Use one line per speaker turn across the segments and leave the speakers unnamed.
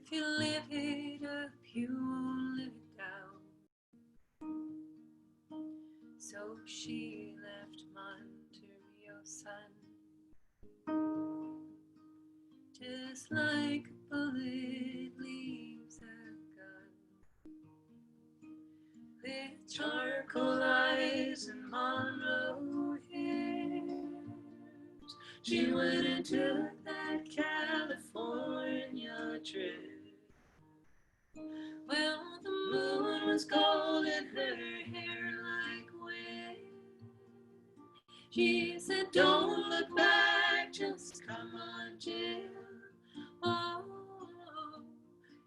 If you live it up, you won't live it down. So she left Monterey Sun, just like a bullet leaves a gun. With charcoal eyes and Monroe hairs, she went and took that California trip. Well, the moon was gold and her hair like wind. She said, don't look back, just come on, Jim. Oh,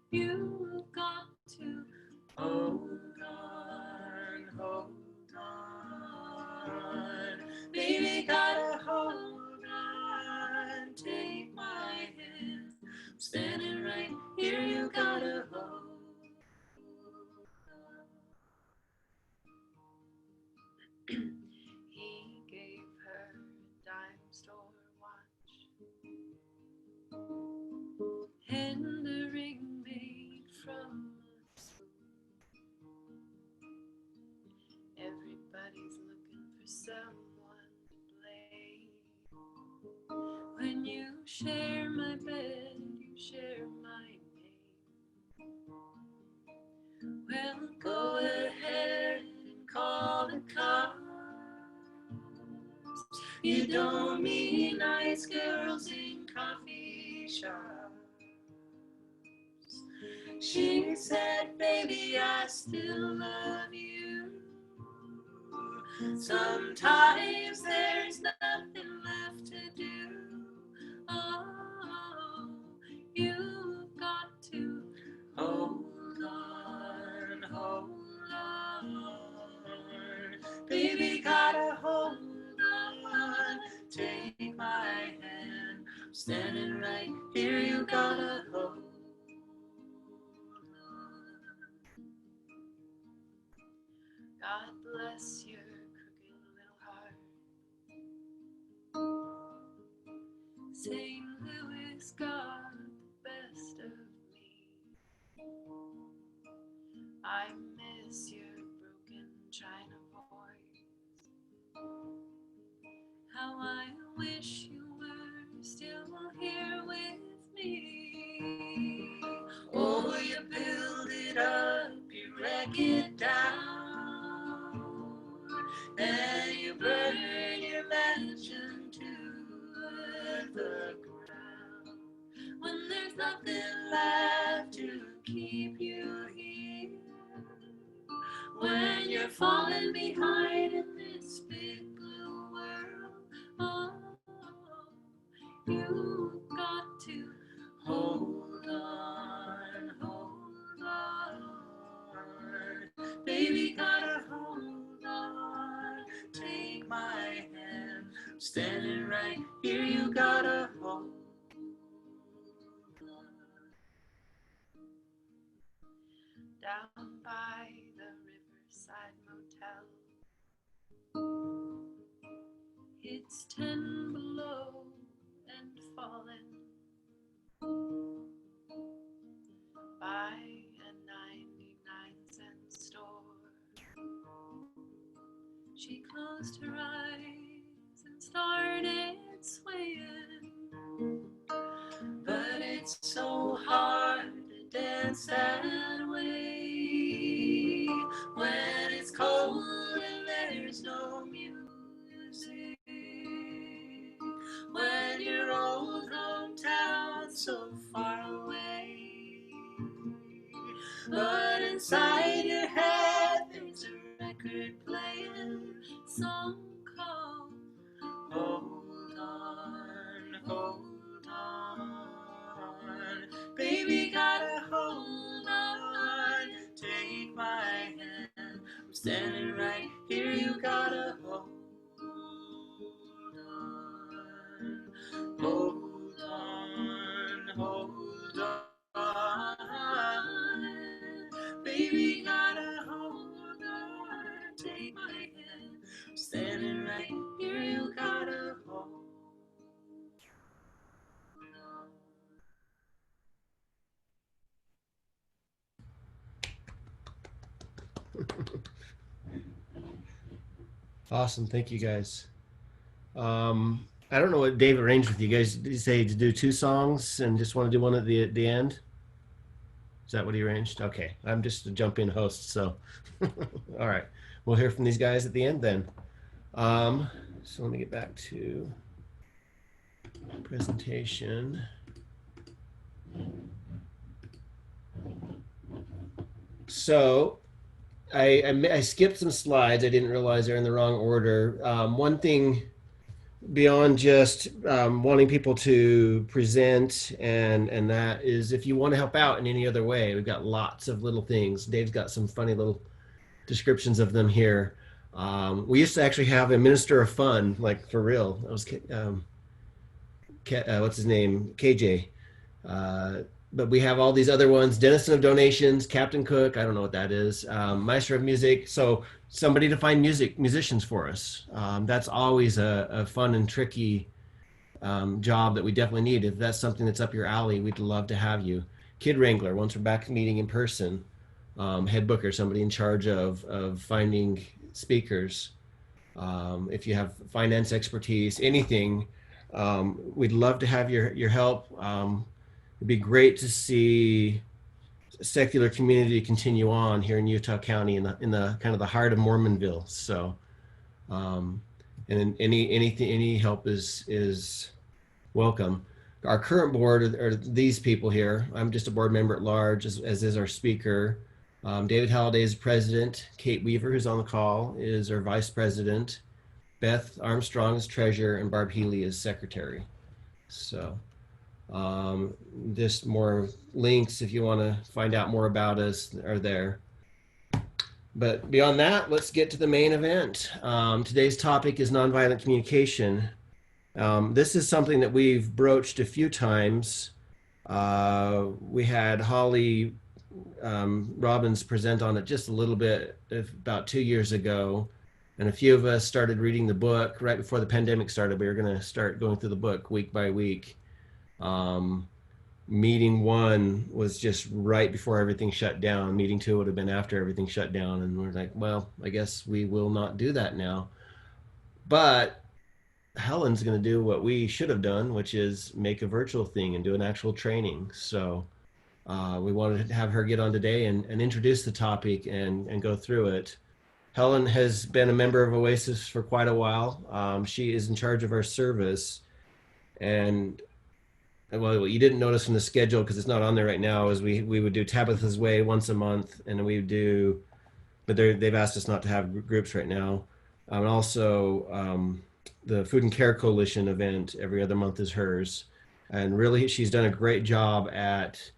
you've got to hold on, hold on. Baby, gotta hold on, take my hand. I'm standing right here, you gotta hold on. He gave her a dime store watch and a ring made from a spoon. Everybody's looking for someone to blame. When you share my bed, you share my name. Well, go ahead and call the cops. You don't mean nice girls in coffee shops. She said, baby, I still love you. Sometimes there's nothing left to do. Oh, you've got to hold on, hold on. Baby, gotta hold on, take my hand. I'm standing right here, you gotta hold on. God bless your crooked little heart. St. Louis got the best of me. I miss your broken china voice. How I wish you were still here with me. Oh, you build it up, you wreck it down, and you burn your mansion to the ground. When there's nothing left to keep you here, when you're falling behind in this big blue world, oh, you've got to hold on, hold on. Baby, gotta hold on, take my hand. I'm standing right here, you gotta hold on. Down by the Riverside Motel, it's 10 below and falling. By a 99-cent store, she closed her eyes and started swaying. But it's so hard to dance that way when it's cold and there's no music, when your old hometown's so far away. But inside your head there's a record playing, song called Hold On, Hold On. Baby, gotta hold on, take my hand. I'm standing right here, you gotta hold on, hold on, hold on. Baby, gotta hold on, take my hand. I'm standing right here, you gotta hold on.
Awesome. Thank you guys. I don't know what Dave arranged with you guys. Did you say to do two songs and just want to do one at the end? Is that what he arranged? Okay. I'm just a jump in host. So, all right. We'll hear from these guys at the end then. Um, so let me get back to presentation. So I skipped some slides. I didn't realize they're in the wrong order. One thing beyond just wanting people to present and that is if you want to help out in any other way, we've got lots of little things. Dave's got some funny little descriptions of them here. We used to actually have a minister of fun, like for real. That was what's his name, KJ. Uh, but we have all these other ones: Denizen of Donations, Captain Cook. I don't know what that is. Maestro of Music. So somebody to find musicians for us. That's always a fun and tricky job that we definitely need. If that's something that's up your alley, we'd love to have you. Kid Wrangler. Once we're back meeting in person, head booker, somebody in charge of finding speakers. If you have finance expertise, anything, we'd love to have your help. It'd be great to see secular community continue on here in Utah County in the kind of the heart of Mormonville. So, and any help is welcome. Our current board are these people here. I'm just a board member at large, as is our speaker. David Halliday is president. Kate Weaver, who's on the call, is our vice president. Beth Armstrong is treasurer, and Barb Healy is secretary. So just more links if you want to find out more about us are there. But beyond that, let's get to the main event. Today's topic is nonviolent communication. This is something that we've broached a few times. We had Holly Robbins present on it just a little bit about 2 years ago. And a few of us started reading the book right before the pandemic started. We were going to start going through the book week by week. Meeting one was just right before everything shut down. Meeting two would have been after everything shut down. And we're like, well, I guess we will not do that now. But Helen's going to do what we should have done, which is make a virtual thing and do an actual training. So we wanted to have her get on today and introduce the topic and go through it. Helen has been a member of Oasis for quite a while. She is in charge of our service. And well, you didn't notice from the schedule because it's not on there right now, is we would do Tabitha's Way once a month, and we would do, but they've asked us not to have groups right now. And also the Food and Care Coalition event every other month is hers. And really, she's done a great job at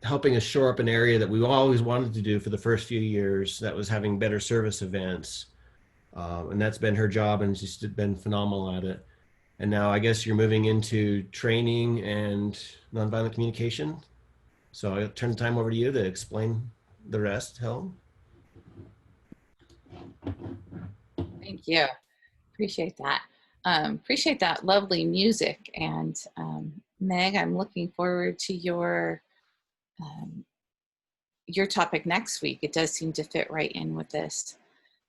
helping us shore up an area that we always wanted to do for the first few years, that was having better service events. And that's been her job, and she's been phenomenal at it. And now I guess you're moving into training and nonviolent communication. So I'll turn the time over to you to explain the rest, Helen.
Thank you. Appreciate that. Appreciate that lovely music. And Meg, I'm looking forward to your topic next week. It does seem to fit right in with this.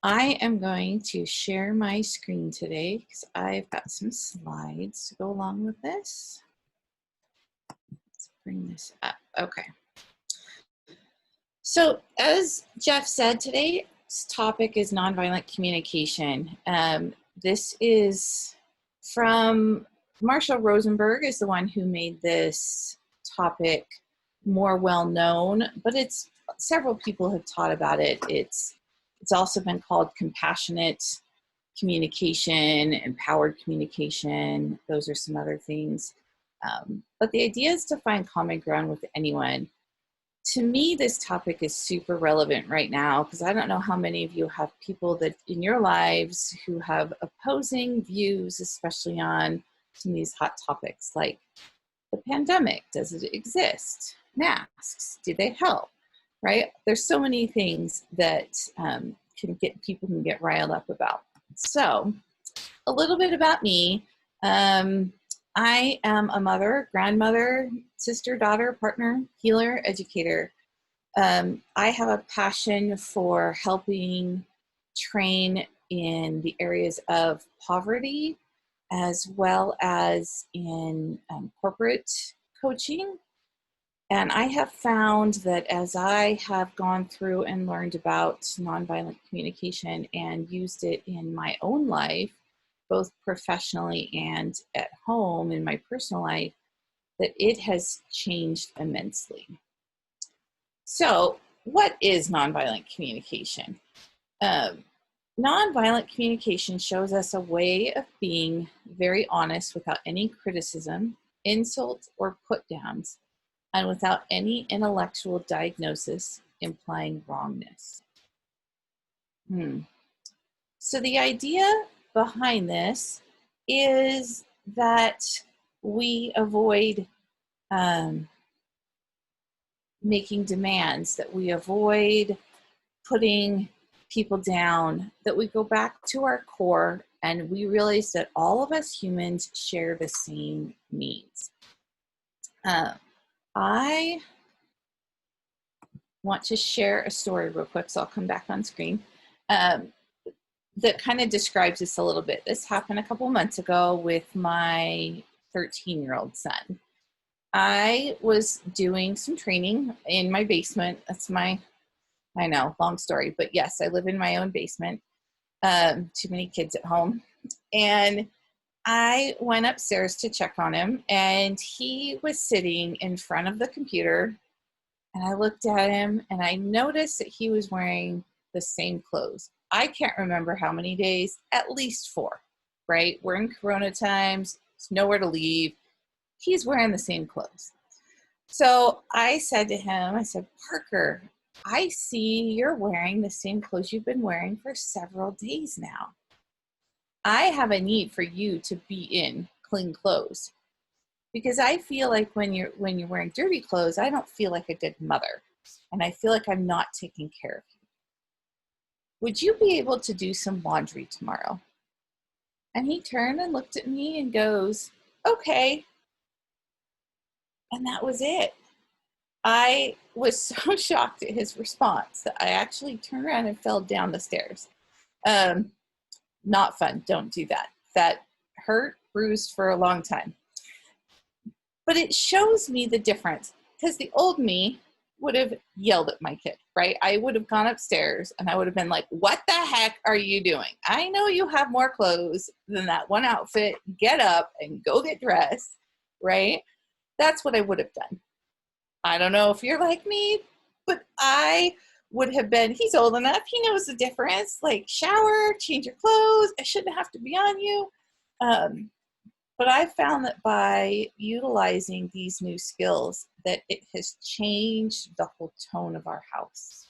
I am going to share my screen today because I've got some slides to go along with this. Let's bring this up. Okay. So as Jeff said, today's topic is nonviolent communication. This is from Marshall Rosenberg, is the one who made this topic more well known, but it's several people have taught about it. It's also been called compassionate communication, empowered communication. Those are some other things. But the idea is to find common ground with anyone. To me, this topic is super relevant right now because I don't know how many of you have people that in your lives who have opposing views, especially on some of these hot topics like the pandemic. Does it exist? Masks, do they help? Right? There's so many things that people can get riled up about. So a little bit about me. I am a mother, grandmother, sister, daughter, partner, healer, educator. I have a passion for helping train in the areas of poverty as well as in corporate coaching. And I have found that as I have gone through and learned about nonviolent communication and used it in my own life, both professionally and at home in my personal life, that it has changed immensely. So, what is nonviolent communication? Nonviolent communication shows us a way of being very honest without any criticism, insult, or put downs, and without any intellectual diagnosis implying wrongness. So the idea behind this is that we avoid making demands, that we avoid putting people down, that we go back to our core and we realize that all of us humans share the same needs. I want to share a story real quick, so I'll come back on screen, that kind of describes this a little bit. This happened a couple months ago with my 13-year-old son. I was doing some training in my basement. I know, long story, but yes, I live in my own basement. Too many kids at home. And I went upstairs to check on him, and he was sitting in front of the computer, and I looked at him and I noticed that he was wearing the same clothes. I can't remember how many days, at least 4, right? We're in Corona times, there's nowhere to leave. He's wearing the same clothes. So I said to him, I said, Parker, I see you're wearing the same clothes you've been wearing for several days now. I have a need for you to be in clean clothes, because I feel like when you're wearing dirty clothes, I don't feel like a good mother, and I feel like I'm not taking care of you. Would you be able to do some laundry tomorrow? And he turned and looked at me and goes, okay. And that was it. I was so shocked at his response that I actually turned around and fell down the stairs. Not fun. Don't do that. That hurt, bruised for a long time. But it shows me the difference, because the old me would have yelled at my kid, right? I would have gone upstairs and I would have been like, what the heck are you doing? I know you have more clothes than that one outfit. Get up and go get dressed, right? That's what I would have done. I don't know if you're like me, but I would have been, he's old enough, he knows the difference, like shower, change your clothes, I shouldn't have to be on you. But I found that by utilizing these new skills, that it has changed the whole tone of our house.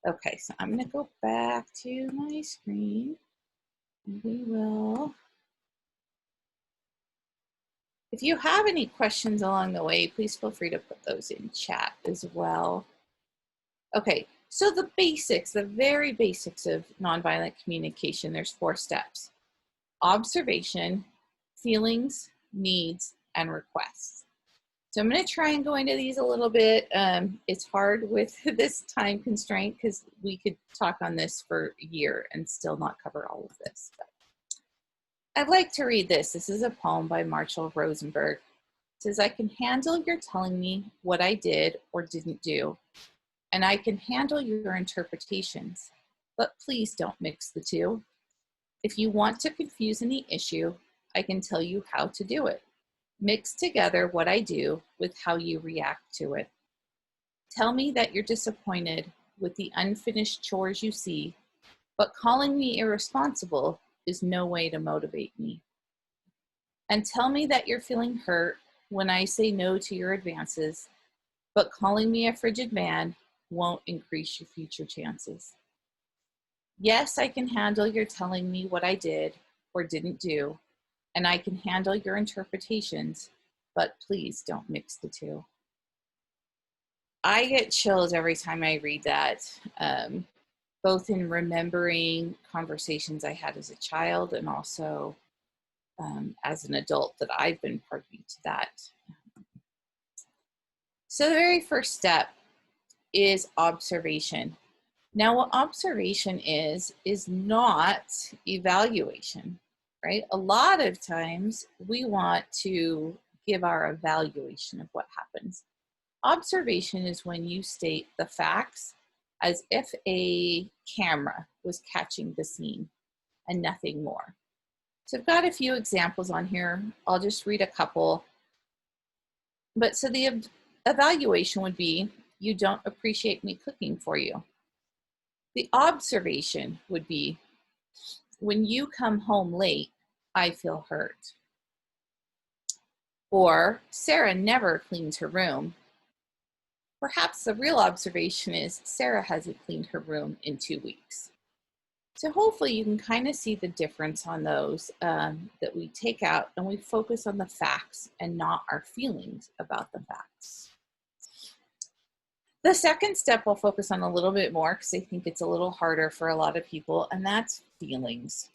Okay, so I'm going to go back to my screen. We will. If you have any questions along the way, please feel free to put those in chat as well. Okay, so the basics, the very basics of nonviolent communication, there's 4 steps: observation, feelings, needs, and requests. So I'm going to try and go into these a little bit. It's hard with this time constraint because we could talk on this for a year and still not cover all of this. But I'd like to read this. This is a poem by Marshall Rosenberg. It says, I can handle your telling me what I did or didn't do, and I can handle your interpretations, but please don't mix the two. If you want to confuse any issue, I can tell you how to do it. Mix together what I do with how you react to it. Tell me that you're disappointed with the unfinished chores you see, but calling me irresponsible is no way to motivate me. And tell me that you're feeling hurt when I say no to your advances, but calling me a frigid man won't increase your future chances. Yes, I can handle your telling me what I did or didn't do, and I can handle your interpretations, but please don't mix the two. I get chills every time I read that, both in remembering conversations I had as a child and also as an adult that I've been privy to that. So the very first step
is observation. Now, what observation is not evaluation, right? A lot of times we want to give our evaluation of what happens. Observation is when you state the facts as if a camera was catching the scene and nothing more. So I've got a few examples on here. I'll just read a couple. But so the evaluation would be, you don't appreciate me cooking for you. The observation would be, when you come home late, I feel hurt. Or, Sarah never cleans her room. Perhaps the real observation is, Sarah hasn't cleaned her room in 2 weeks. So hopefully you can kind of see the difference on those that we take out, and we focus on the facts and not our feelings about the facts. The second step I'll focus on a little bit more because I think it's a little harder for a lot of people, and that's feelings.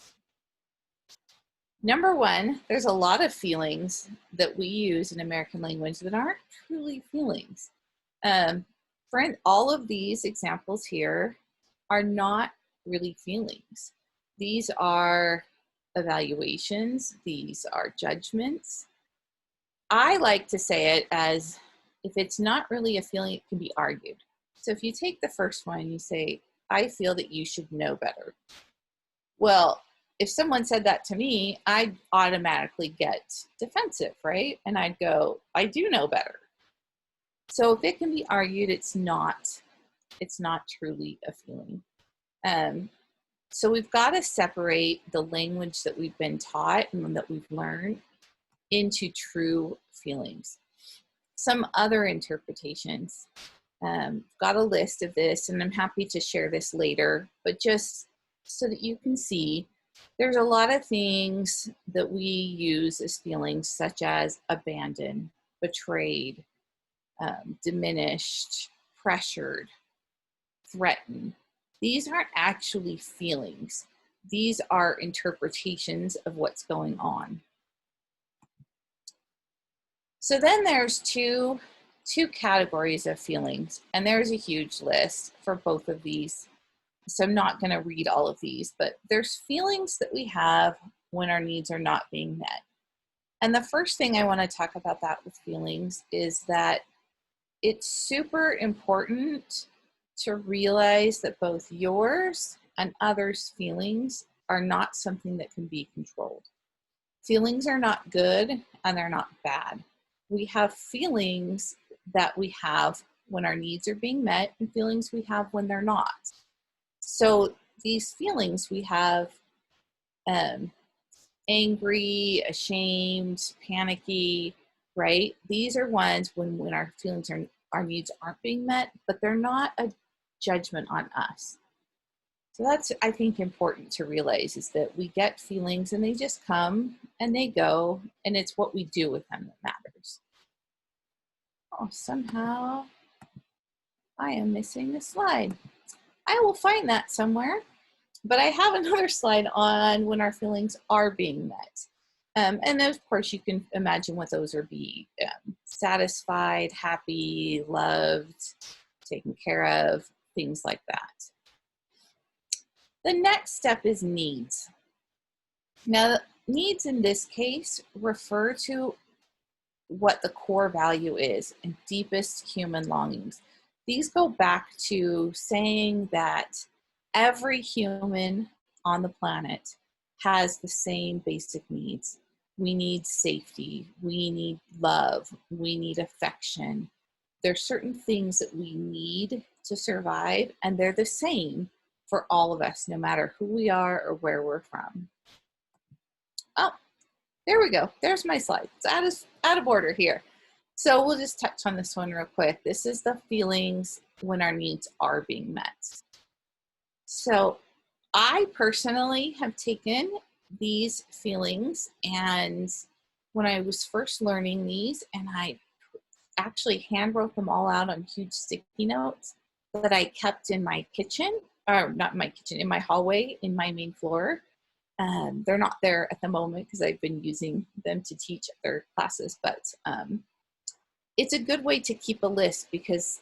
Number one, there's a lot of feelings that we use in American language that aren't truly feelings. All of these examples here are not really feelings. These are evaluations. These are judgments. I like to say it as, if it's not really a feeling, it can be argued. So if you take the first one and you say, I feel that you should know better. Well, if someone said that to me, I'd automatically get defensive, right? And I'd go, I do know better. So if it can be argued, it's not truly a feeling. So we've got to separate the language that we've been taught and that we've learned into true feelings. Some other interpretations. Got a list of this, and I'm happy to share this later, but just so that you can see, there's a lot of things that we use as feelings, such as abandoned, betrayed, diminished, pressured, threatened. These aren't actually feelings. These are interpretations of what's going on. So then there's two categories of feelings, and there's a huge list for both of these. So I'm not going to read all of these, but there's feelings that we have when our needs are not being met. And the first thing I want to talk about that with feelings is that it's super important to realize that both yours and others' feelings are not something that can be controlled. Feelings are not good and they're not bad. We have feelings that we have when our needs are being met and feelings we have when they're not. So these feelings we have, angry, ashamed, panicky, right? These are ones when our feelings are, our needs aren't being met, but they're not a judgment on us. So that's, I think, important to realize, is that we get feelings and they just come and they go, and it's what we do with them that matters. Oh, somehow I am missing a slide. I will find that somewhere, but I have another slide on when our feelings are being met. And of course, you can imagine what those would be: satisfied, happy, loved, taken care of, things like that. The next step is needs. Now, needs in this case refer to what the core value is and deepest human longings. These go back to saying that every human on the planet has the same basic needs. We need safety, we need love, we need affection. There's certain things that we need to survive, and they're the same for all of us, no matter who we are or where we're from. Oh, there we go. There's my slide. It's out of order here. So we'll just touch on this one real quick. This is the feelings when our needs are being met. So I personally have taken these feelings, and when I was first learning these, and I actually hand wrote them all out on huge sticky notes that I kept in my kitchen, or not my kitchen, in my hallway, in my main floor. They're not there at the moment because I've been using them to teach other classes, but it's a good way to keep a list, because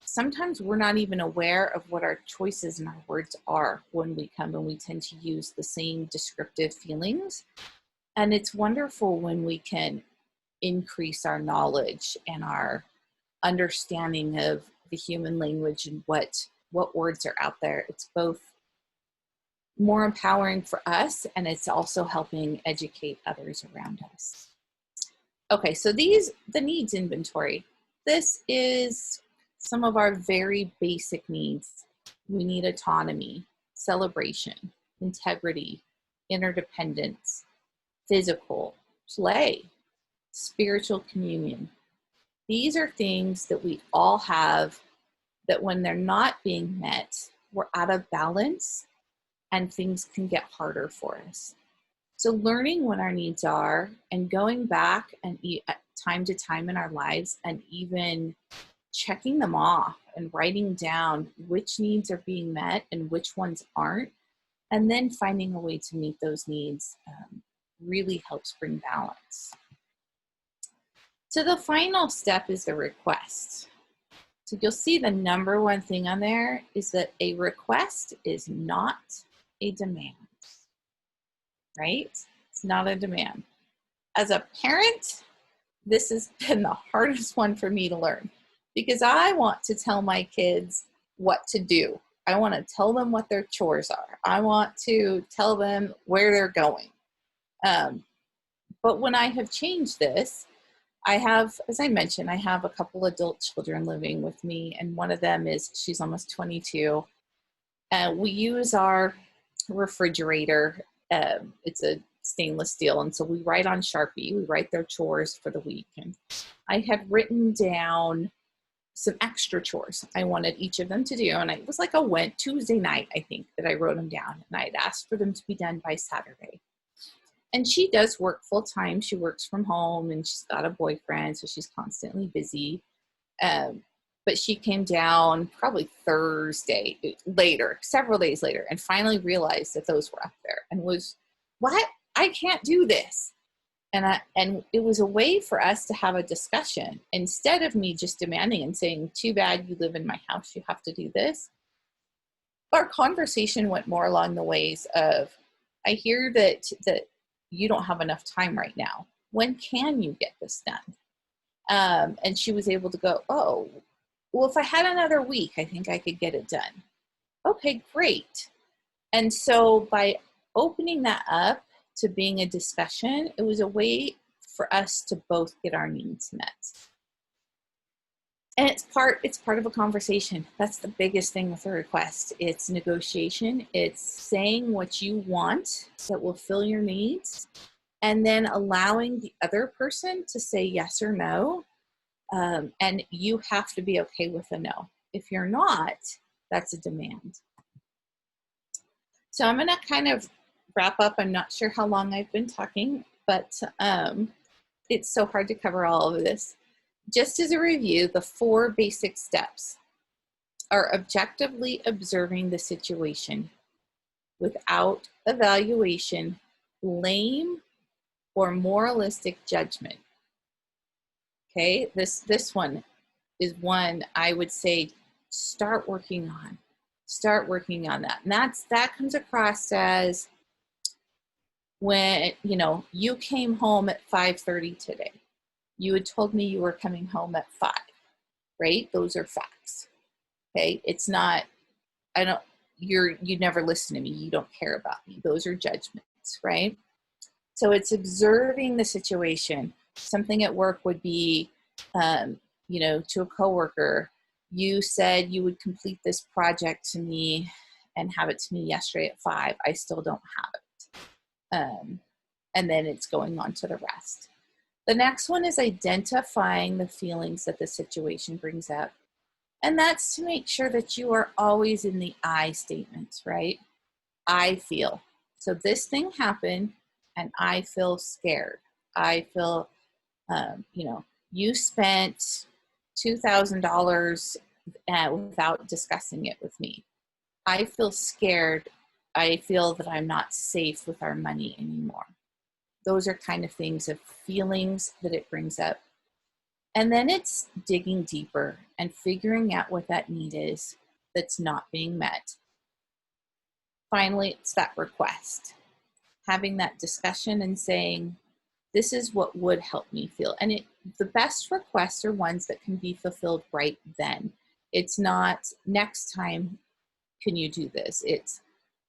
sometimes we're not even aware of what our choices and our words are when we come, and we tend to use the same descriptive feelings. And it's wonderful when we can increase our knowledge and our understanding of the human language and what words are out there. It's both more empowering for us, and it's also helping educate others around us. Okay, so the needs inventory. This is some of our very basic needs. We need autonomy, celebration, integrity, interdependence, physical, play, spiritual communion. These are things that we all have that when they're not being met, we're out of balance and things can get harder for us. So learning what our needs are and going back and time to time in our lives and even checking them off and writing down which needs are being met and which ones aren't, and then finding a way to meet those needs really helps bring balance. So the final step is the request. So you'll see the number one thing on there is that a request is not a demand, right? It's not a demand. As a parent, this has been the hardest one for me to learn because I want to tell my kids what to do. I want to tell them what their chores are. I want to tell them where they're going. But when I have changed this, I have, as I mentioned, I have a couple adult children living with me, and one of them she's almost 22. We use our refrigerator. It's a stainless steel, and so we write on Sharpie. We write their chores for the week, and I had written down some extra chores I wanted each of them to do, and it was like a Tuesday night, I think, that I wrote them down, and I had asked for them to be done by Saturday. And she does work full time. She works from home and she's got a boyfriend, so she's constantly busy. But she came down probably Thursday later, several days later, and finally realized that those were up there and was, what? I can't do this. And it was a way for us to have a discussion instead of me just demanding and saying, too bad you live in my house, you have to do this. Our conversation went more along the ways of, I hear that you don't have enough time right now. When can you get this done? And she was able to go, oh, well, if I had another week, I think I could get it done. Okay, great. And so by opening that up to being a discussion, it was a way for us to both get our needs met. And it's part of a conversation. That's the biggest thing with a request. It's negotiation. It's saying what you want that will fill your needs, and then allowing the other person to say yes or no. And you have to be okay with a no. If you're not, that's a demand. So I'm going to kind of wrap up. I'm not sure how long I've been talking, but it's so hard to cover all of this. Just as a review, the 4 basic steps are objectively observing the situation without evaluation, blame, or moralistic judgment. Okay, this one is one I would say start working on. Start working on that. And that comes across as when, you came home at 5:30 today. You had told me you were coming home at 5, right? Those are facts. Okay. It's not, you never listen to me. You don't care about me. Those are judgments, right? So it's observing the situation. Something at work would be, to a coworker, you said you would complete this project to me and have it to me yesterday at 5. I still don't have it. And then it's going on to the rest. The next one is identifying the feelings that the situation brings up. And that's to make sure that you are always in the I statements, right? I feel. So this thing happened and I feel scared. I feel, you spent $2,000 without discussing it with me. I feel scared. I feel that I'm not safe with our money anymore. Those are kind of things of feelings that it brings up. And then it's digging deeper and figuring out what that need is that's not being met. Finally, it's that request, having that discussion and saying, this is what would help me feel. And the best requests are ones that can be fulfilled right then. It's not next time, can you do this? It's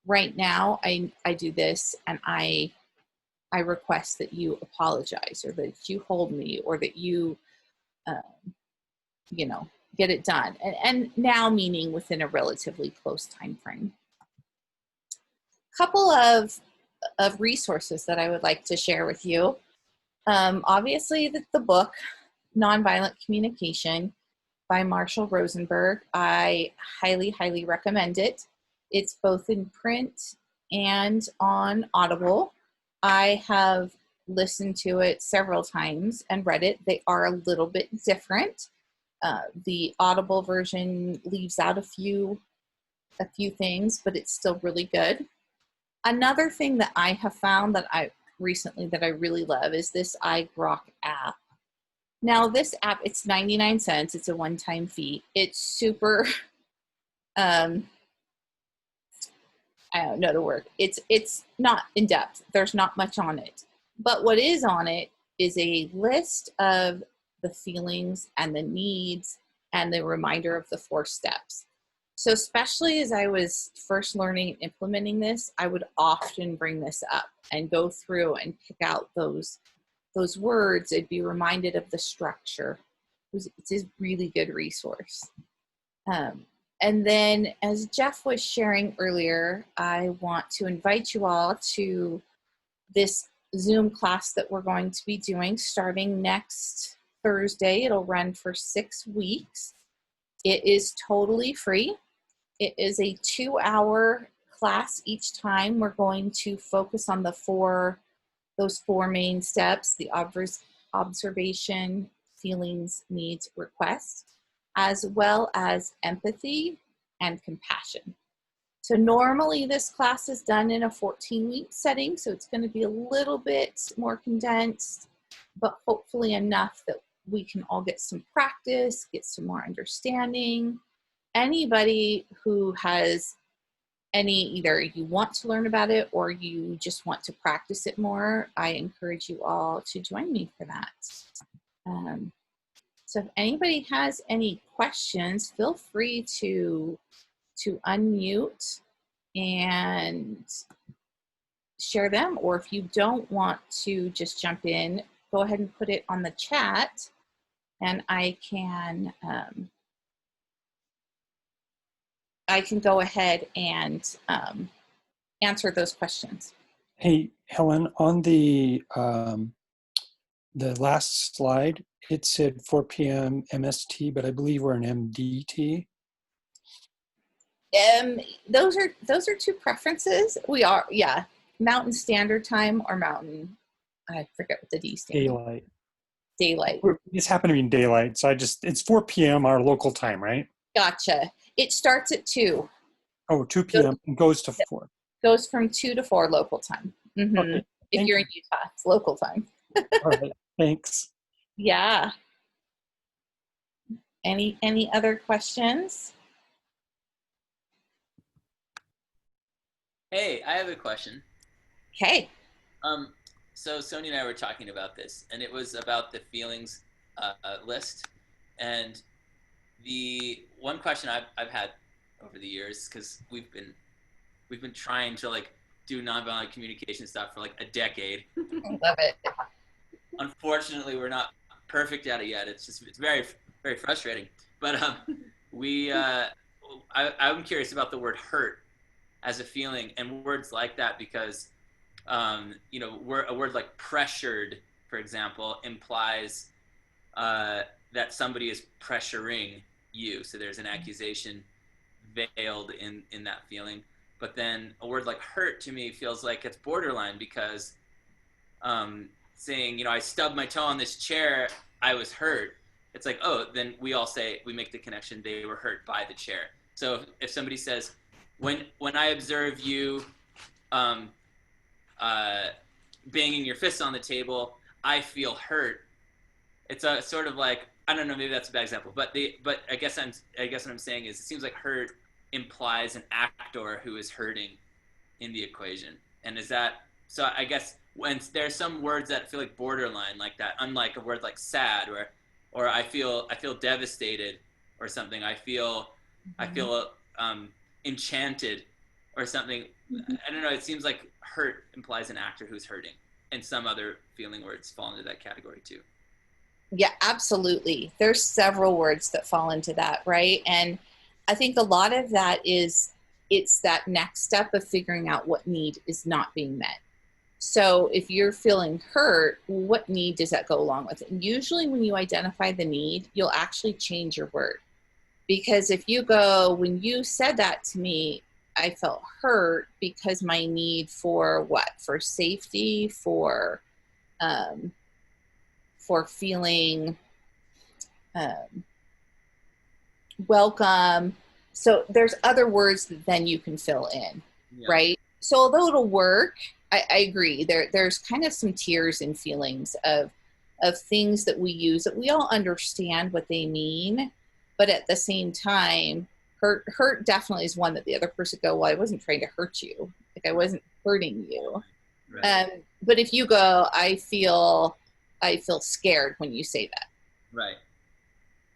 right now, I do this, and I request that you apologize, or that you hold me, or that you, get it done. And now meaning within a relatively close time frame. Couple of resources that I would like to share with you. Obviously, the book, Nonviolent Communication by Marshall Rosenberg. I highly, highly recommend it. It's both in print and on Audible. I have listened to it several times and read it. They are a little bit different. The Audible version leaves out a few things, but it's still really good. Another thing that I have found that I really love is this iGrok app. Now this app, it's 99 cents. It's a one-time fee. It's super, I don't know the word. It's not in depth. There's not much on it. But what is on it is a list of the feelings and the needs and the reminder of the 4 steps. So especially as I was first learning and implementing this, I would often bring this up and go through and pick out those words. I'd be reminded of the structure. It's a really good resource. And then, as Jeff was sharing earlier, I want to invite you all to this Zoom class that we're going to be doing starting next Thursday. It'll run for 6 weeks. It is totally free. It is a 2-hour class each time. We're going to focus on those 4 main steps: the observation, feelings, needs, requests, as well as empathy and compassion. So normally this class is done in a 14-week setting, so it's going to be a little bit more condensed, but hopefully enough that we can all get some practice, get some more understanding. Anybody who has either you want to learn about it or you just want to practice it more, I encourage you all to join me for that. So if anybody has any questions, feel free to unmute and share them. Or if you don't want to just jump in, go ahead and put it on the chat, and I can go ahead and answer those questions.
Hey, Helen, on the last slide, it said 4 p.m. MST, but I believe we're in MDT.
Those are 2 preferences. We are, Mountain Standard Time or Mountain, I forget what the D stands for. Daylight.
This happened to be in daylight, so it's 4 p.m. our local time, right?
Gotcha. It starts at 2.
Oh, 2 p.m. and goes to 4.
Goes from 2 to 4 local time. Mm-hmm.
Okay,
if you're in Utah, it's local time.
All right, thanks.
Yeah. Any other questions?
Hey, I have a question.
Okay.
So Sonia and I were talking about this, and it was about the feelings list. And the one question I've had over the years, because we've been trying to do nonviolent communication stuff for a decade.
Love it.
Unfortunately, we're not perfect at it yet. It's very, very frustrating. But I'm curious about the word hurt as a feeling and words like that, because a word like pressured, for example, implies that somebody is pressuring you. So there's an accusation veiled in that feeling. But then a word like hurt to me feels like it's borderline, because saying, I stubbed my toe on this chair, I was hurt. It's like, oh, then we make the connection, they were hurt by the chair. So if somebody says, when I observe you banging your fists on the table, I feel hurt. it's a sort of like, I don't know, maybe that's a bad example, but I guess what I'm saying is, it seems like hurt implies an actor who is hurting in the equation. And is that, so I guess when there's some words that feel like borderline like that, unlike a word like sad, or I feel devastated or something. I feel enchanted or something. I don't know. It seems like hurt implies an actor who's hurting, and some other feeling words fall into that category too.
Yeah, absolutely. There's several words that fall into that, right? And I think a lot of that is, it's that next step of figuring out what need is not being met. So if you're feeling hurt, what need does that go along with? And usually when you identify the need, you'll actually change your word. Because if you go, when you said that to me, I felt hurt because my need for what? For safety, for feeling welcome. So there's other words that then you can fill in, right? So although it'll work, I agree. There's kind of some tiers and feelings of things that we use that we all understand what they mean, but at the same time, hurt definitely is one that the other person go, well, I wasn't trying to hurt you. Like I wasn't hurting you. Right. But if you go, I feel scared when you say that.
Right.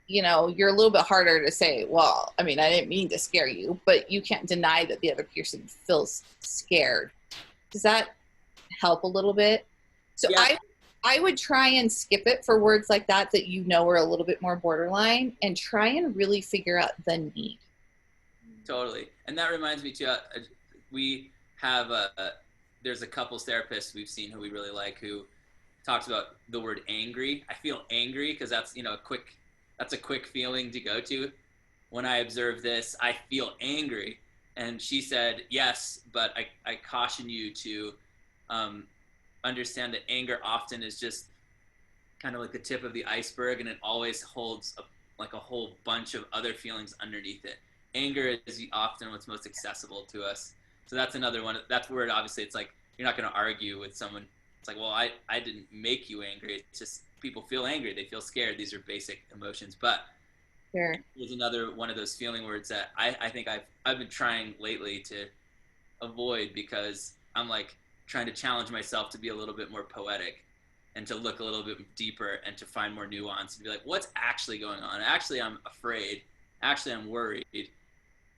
You know, you're a little bit harder to say, well, I mean, I didn't mean to scare you, but you can't deny that the other person feels scared. Does that help a little bit? So yeah. I would try and skip it for words like that you know are a little bit more borderline, and try and really figure out the need.
Totally. And that reminds me too, we have there's a couples therapist we've seen who we really like, who talks about the word angry. I feel angry because that's, you know, that's a quick feeling to go to. When I observe this, I feel angry. And she said, yes, but I caution you to understand that anger often is just kind of like the tip of the iceberg, and it always holds like a whole bunch of other feelings underneath it. Anger is often what's most accessible to us. So that's another one. That's where obviously it's like, you're not going to argue with someone. It's like, well, I didn't make you angry. It's just people feel angry. They feel scared. These are basic emotions. But
sure.
There's another one of those feeling words that I think I've been trying lately to avoid, because I'm like trying to challenge myself to be a little bit more poetic and to look a little bit deeper and to find more nuance and be like, what's actually going on? Actually, I'm afraid. Actually, I'm worried.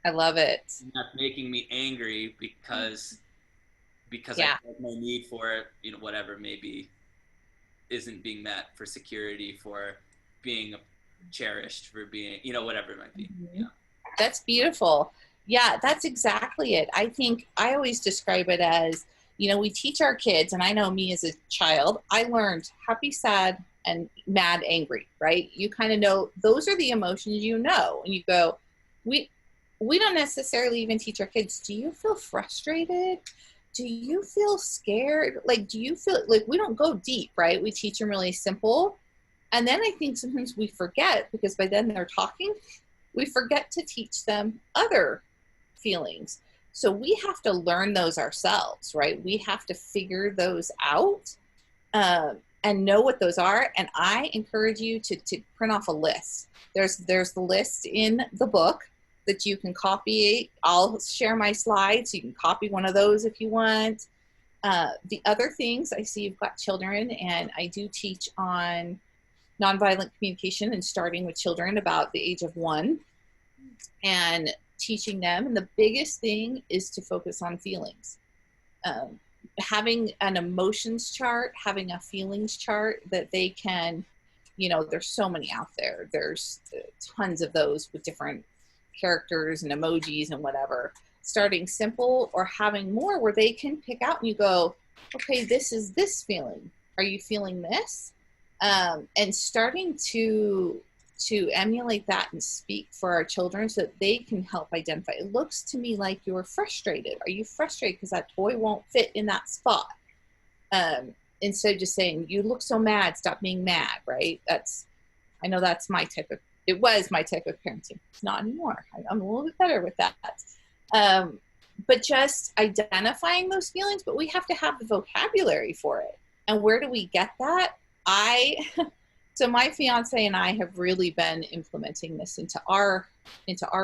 I love it.
And that's making me angry because
yeah.
I, my need for it, you know, whatever maybe, isn't being met, for security, for being cherished, for being, you know, whatever it might be.
Mm-hmm.
Yeah.
That's beautiful. Yeah, that's exactly it. I think I always describe it as, you know, we teach our kids, and I know me as a child, I learned happy, sad, and mad, angry, right? You kind of know those are the emotions, you know, and you go, we don't necessarily even teach our kids, do you feel frustrated? Do you feel scared? Like, do you feel like, we don't go deep, right? We teach them really simple. And then I think sometimes we forget, because by then they're talking, we forget to teach them other feelings. So we have to learn those ourselves, right? We have to figure those out and know what those are. And I encourage you to print off a list. There's the list in the book that you can copy. I'll share my slides. You can copy one of those if you want. The other things, I see you've got children, and I do teach on nonviolent communication and starting with children about the age of 1 and teaching them. And the biggest thing is to focus on feelings. Having an emotions chart, having a feelings chart that they can, you know, there's so many out there. There's tons of those with different characters and emojis and whatever. Starting simple, or having more where they can pick out and you go, okay, this is this feeling. Are you feeling this? And starting to emulate that and speak for our children so that they can help identify. It looks to me like you're frustrated. Are you frustrated because that toy won't fit in that spot? Instead of just saying, you look so mad, stop being mad, right? I know that's it was my type of parenting. It's not anymore. I'm a little bit better with that. But just identifying those feelings, but we have to have the vocabulary for it. And where do we get that? So my fiance and I have really been implementing this into our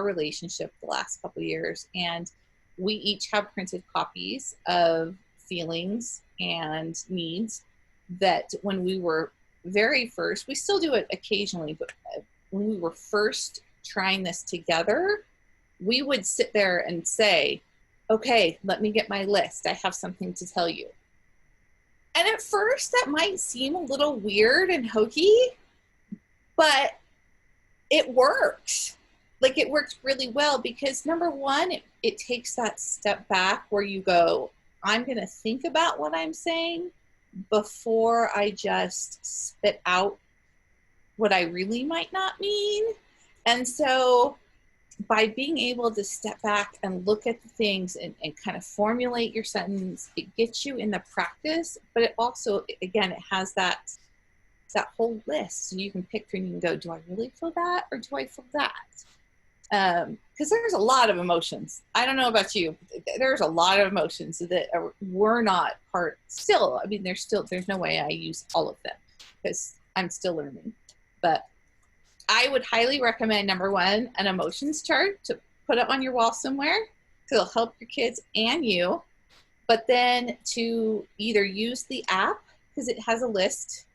relationship the last couple of years, and we each have printed copies of feelings and needs that when we were very first, we still do it occasionally, but when we were first trying this together, we would sit there and say, okay, let me get my list. I have something to tell you. And at first that might seem a little weird and hokey, but it works. Like, it works really well because, number one, it takes that step back where you go, I'm going to think about what I'm saying before I just spit out what I really might not mean. And so by being able to step back and look at the things and kind of formulate your sentence, it gets you in the practice, but it also, again, it has that whole list. So you can pick through and you can go, do I really feel that or do I feel that? Because there's a lot of emotions. I don't know about you, but there's a lot of emotions that were not part still. I mean, there's no way I use all of them because I'm still learning. But I would highly recommend, number one, an emotions chart to put up on your wall somewhere. It'll help your kids and you. But then to either use the app because it has a list,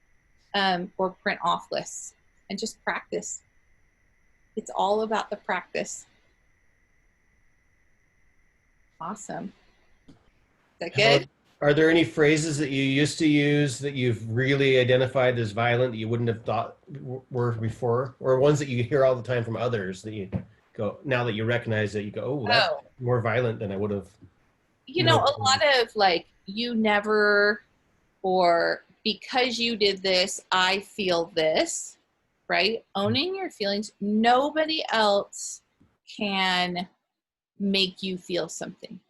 or print off lists and just practice. It's all about the practice. Awesome. Is that good?
Are there any phrases that you used to use that you've really identified as violent that you wouldn't have thought were before? Or ones that you hear all the time from others that you go, now that you recognize that, you go, oh, that's more violent than I would have.
You know, a lot of like, you never, or because you did this, I feel this, right? Owning your feelings. Nobody else can make you feel something,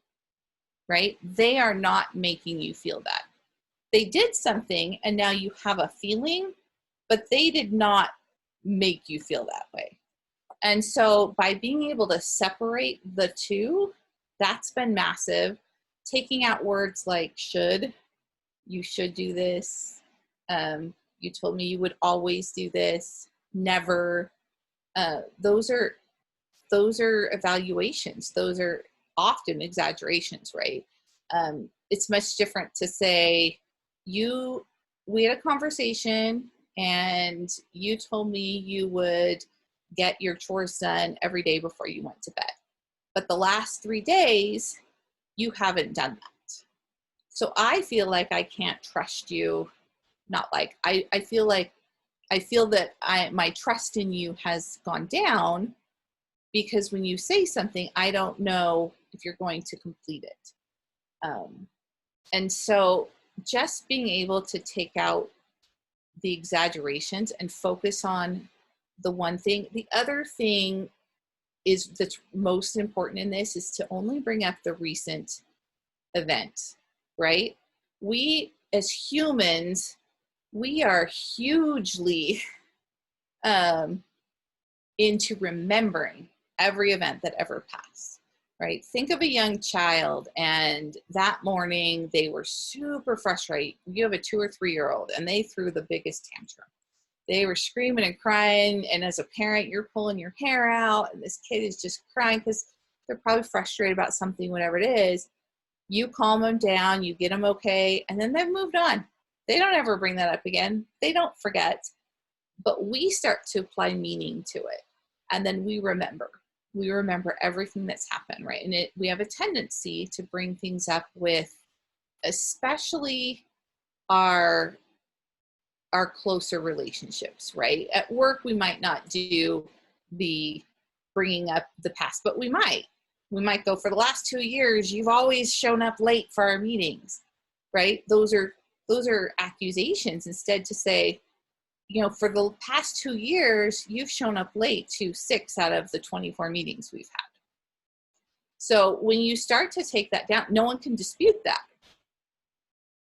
right? They are not making you feel that. They did something and now you have a feeling, but they did not make you feel that way. And so by being able to separate the two, that's been massive. Taking out words like should, you should do this. You told me you would always do this. Never. Those are evaluations. Those are often exaggerations, right? It's much different to say, we had a conversation and you told me you would get your chores done every day before you went to bed. But the last 3 days, you haven't done that. So I feel like I can't trust you. Not like, I feel that my trust in you has gone down because when you say something, I don't know if you're going to complete it. And so just being able to take out the exaggerations and focus on the one thing. The other thing is that's most important in this is to only bring up the recent event, right? We as humans, we are hugely into remembering every event that ever passed, right? Think of a young child and that morning they were super frustrated. You have a 2 or 3 year old and they threw the biggest tantrum. They were screaming and crying, and as a parent, you're pulling your hair out, and this kid is just crying because they're probably frustrated about something, whatever it is. You calm them down, you get them okay, and then they've moved on. They don't ever bring that up again. They don't forget. But we start to apply meaning to it, and then we remember. We remember everything that's happened, right? And we have a tendency to bring things up with, especially our closer relationships, right? At work, we might not do the bringing up the past, but we might go, for the last 2 years, you've always shown up late for our meetings, right? Those are accusations. Instead to say, for the past 2 years, you've shown up late to 6 out of the 24 meetings we've had. So when you start to take that down, no one can dispute that.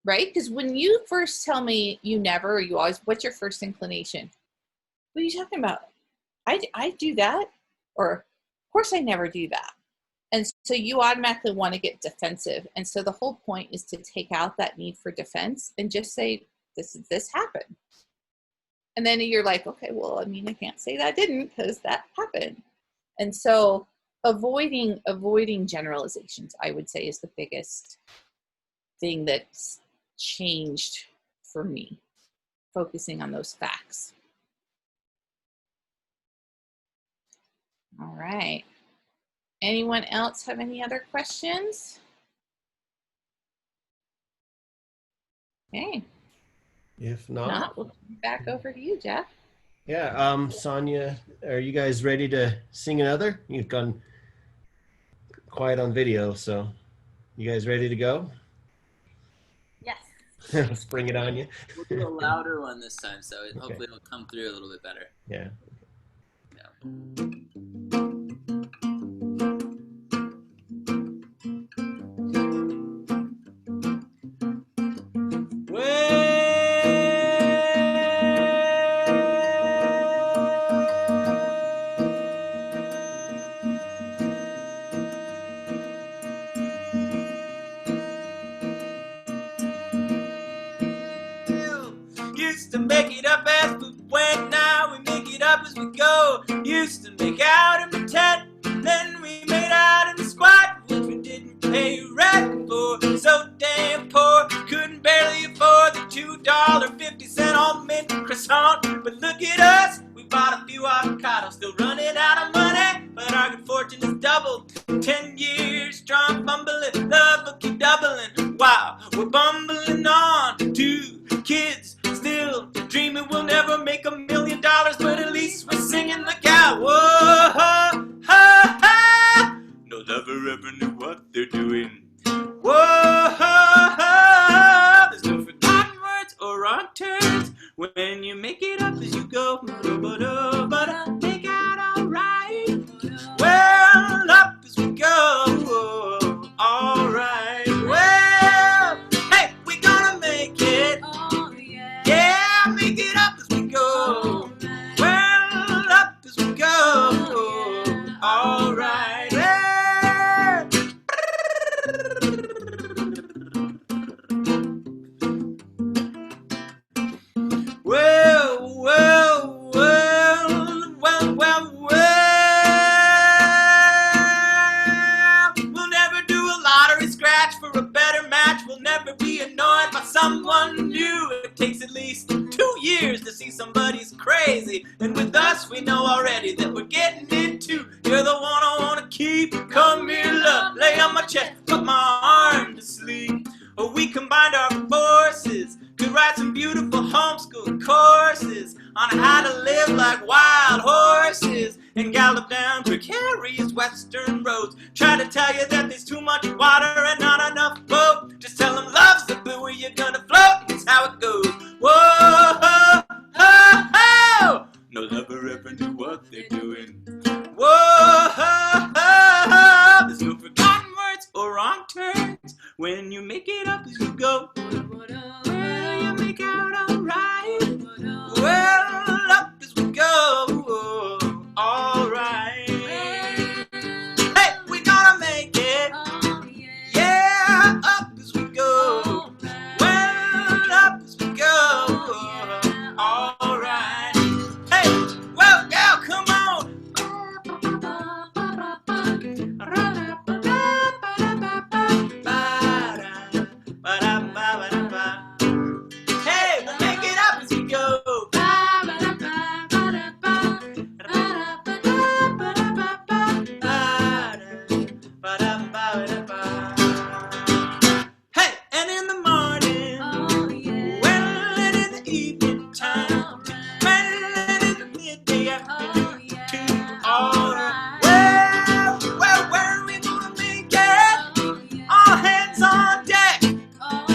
Right? Because when you first tell me you never or you always, what's your first inclination? What are you talking about? I do that? Or, of course I never do that. And so you automatically want to get defensive. And so the whole point is to take out that need for defense and just say, this happened. And then you're like, okay, well, I mean, I can't say that didn't because that happened. And so avoiding generalizations, I would say, is the biggest thing that's changed for me, focusing on those facts. All right. Anyone else have any other questions? Okay.
If not,
We'll turn it back over to you, Jeff.
yeah. Sonia, are you guys ready to sing another? You've gone quiet on video, so you guys ready to go?
Yes.
Let's bring it on you.
We'll do a louder one this time, so
Okay.
hopefully it'll come through a little bit better.
Yeah.
Used to make it up as we went, now we make it up as we go. Used to make out in the tent, then we made out in the squat, which we didn't pay rent for. So damn poor, couldn't barely afford the $2.50 almond croissant. But look at us, we bought a few avocados, still running out of money, but our good fortune has doubled. 10 years strong, bumbling, love will keep doubling. Wow, we're bumbling on. 2 kids still dreaming we'll never make $1 million, but at least we're singing like out. Whoa, ha, ha, ha. No lover ever knew what they're doing. Whoa, ha, ha. There's no forgotten words or wrong turns when you make it up as you go. But make out alright. Well, up as we go. Alright. Well, hey, we gonna make it. Yeah, make it up as we go. Well, up as we go. All right. Yeah. Well, well, well, well, well, well. We'll never do a lottery scratch for a better match. We'll never be annoyed by someone new. It takes at least 2 years to see somebody's crazy. And with us, we know already that we're getting into. You're the one I want to keep. Come here, love, lay on my chest, put my arm to sleep. Oh, we combined our forces, could write some beautiful homeschool courses on how to live like wild horses and gallop down precarious western roads. Try to tell you that there's too much water and not enough boat. Just tell them love's the buoy, you're gonna float, it's how it goes. Whoa, ho, ho, ho. No lover ever knew what they're doing. Whoa, ho, ho, ho. There's no forgotten words or wrong turns when you make it up as you go. Well, you make out alright. Well, up as we go. Alright. Hey, we gonna make it. Yeah, up as we go. Well, up as we go. Alright. Hey, well, girl, come on. Hey, we'll make it up as we go. Hey, and in the morning, well, and in the evening time, well, and in the midday afternoon, too. Alright. Well, where are we gonna make it? All hands on deck.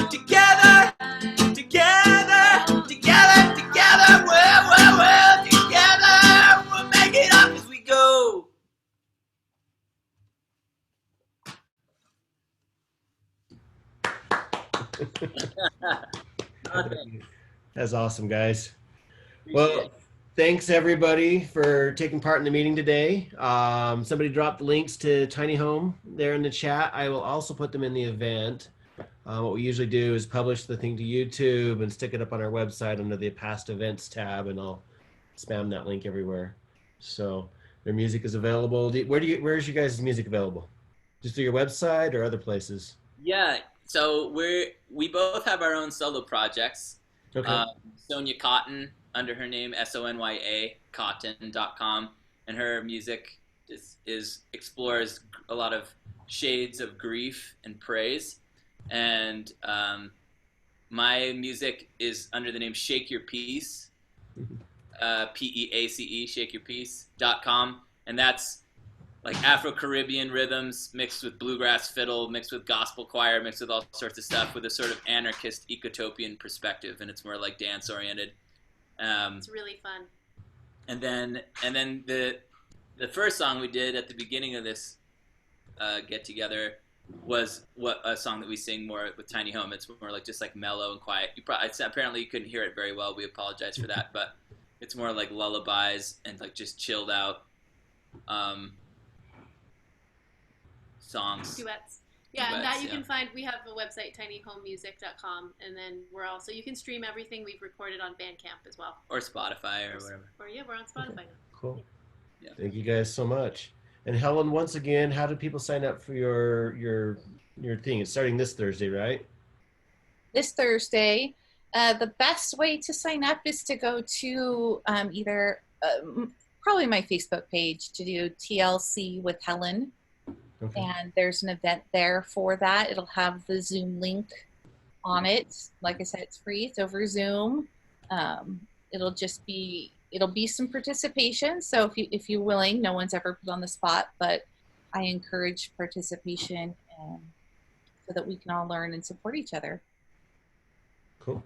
Together, together, together, together. Well, together. We'll make it up as we go.
That's awesome, guys. Well, thanks everybody for taking part in the meeting today. Somebody dropped the links to Tiny Home there in the chat. I will also put them in the event. What we usually do is publish the thing to YouTube and stick it up on our website under the past events tab, and I'll spam that link everywhere. So their music is available. Where is you guys' music available? Just through your website or other places?
Yeah, so we both have our own solo projects.
Okay.
Sonia Cotton, under her name Sonya Cotton.com, and her music explores a lot of shades of grief and praise. And my music is under the name Shake Your Peace, PEACE, shakeyourpeace.com, and that's like Afro-Caribbean rhythms mixed with bluegrass fiddle, mixed with gospel choir, mixed with all sorts of stuff with a sort of anarchist ecotopian perspective, and it's more like dance oriented.
It's really fun.
And then the first song we did at the beginning of this get together was a song that we sing more with Tiny Home. It's more like just like mellow and quiet. Apparently you couldn't hear it very well. We apologize for that, but it's more like lullabies and like just chilled out songs.
Duets. Yeah, and that you can find. We have a website, tinyhomemusic.com, and then you can stream everything we've recorded on Bandcamp as well.
Or Spotify or whatever.
Or yeah, we're on Spotify now.
Cool.
Yeah.
Thank you guys so much. And Helen, once again, how do people sign up for your thing? It's starting this Thursday, right?
This Thursday. The best way to sign up is to go to either probably my Facebook page to do TLC with Helen.
Okay.
And there's an event there for that. It'll have the Zoom link on it. Like I said, it's free. It's over Zoom. It'll be some participation. So if you're willing, no one's ever put on the spot, but I encourage participation so that we can all learn and support each other.
Cool.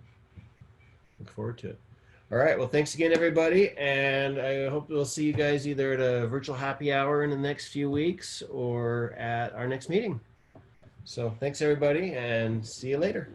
Look forward to it. All right. Well, thanks again, everybody. And I hope we'll see you guys either at a virtual happy hour in the next few weeks or at our next meeting. So thanks, everybody, and see you later.